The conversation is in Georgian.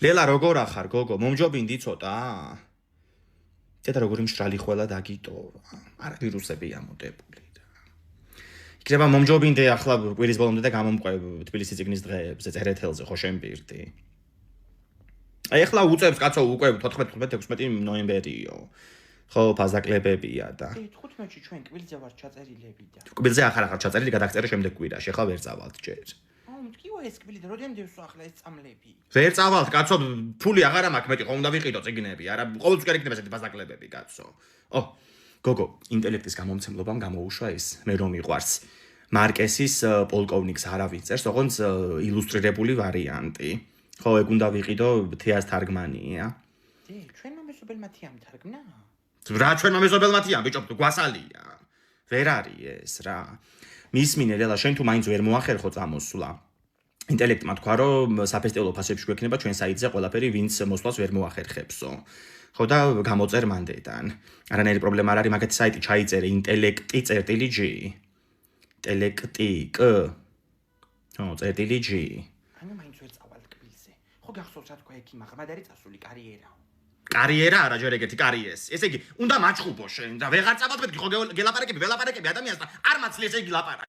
ლელა როგორ ახარ გოგო მომჯობინდი ცოტა და როგორი მშრალი ხვალა დაგიტოვა არა ვირუსები ამოდებული და იქნება მომჯობინდი ახლა კვირის ბოლომდე და გამომყვებ თბილისის ციგნის დღეებზე წერეთელზე ხო შემბირდი აი ახლა უწევს კაცო უკვე 14-15-16 ნოემბერიო ხო ფაზაკლებებია და 15-ში ჩვენ კბილზე ვარ ჩაწერილები და კბილზე ახლა ჩაწერილი გადაგწერე შემდეგ კვირაში ახლა ვერ წავალთ ჯერ მткиვა ეს კბილი და როდემდე ვსვა ახლა ეს წამლები ვერ წავალთ კაცო ფული აღარ მაქვს მეტი ხო უნდა ვიყიდო ციგნები არა ყოველთვის კი იქნება ესეთი ფაზაკლებები კაცო ო გოგო ინტელექტის გამომცემლობამ გამოუშვა ეს მე რომ მიყვარს მარკესის პოლკოვნიკს არავინ წერს ოღონდ ილუსტრირებული ვარიანტი ხო ეგ უნდა ვიყიდო თეას თარგმანია ჩვენმა მეზობელმა თეამ თარგმნა რა ჩვენმა მეზობელმა თეამ ბიჭო გვასალია ვერ არის ეს რა მისმინე ლელა შენ თუ მაინც ვერ მოახერხო წამოსვლა ინტელექტმა თქვა რომ საფესტივალო ფასებში გვექნება ჩვენ საიტზე ყველაფერი ვინც მოსვლას ვერ მოახერხებსო ხო და გამოწერ მანდედან არანაირი პრობლემა არ არის მაგათი საიტი ჩაიწერე intellecti.g intellecti ხო წერტილი.g ანუ მაინც ვერ წავალ კბილზე ხო გახსოვს რა თქვა ექიმ აღარ არის წასული კარიერა კარიერა არა ჯერ ეგეთი კარიერს ესე იგი უნდა მაჩხუბო შენ და ვეღარ წავადებ ხო გელაპარაკები ველაპარაკები ადამიანს და არ მაცლი ესე იგი ლაპარაკი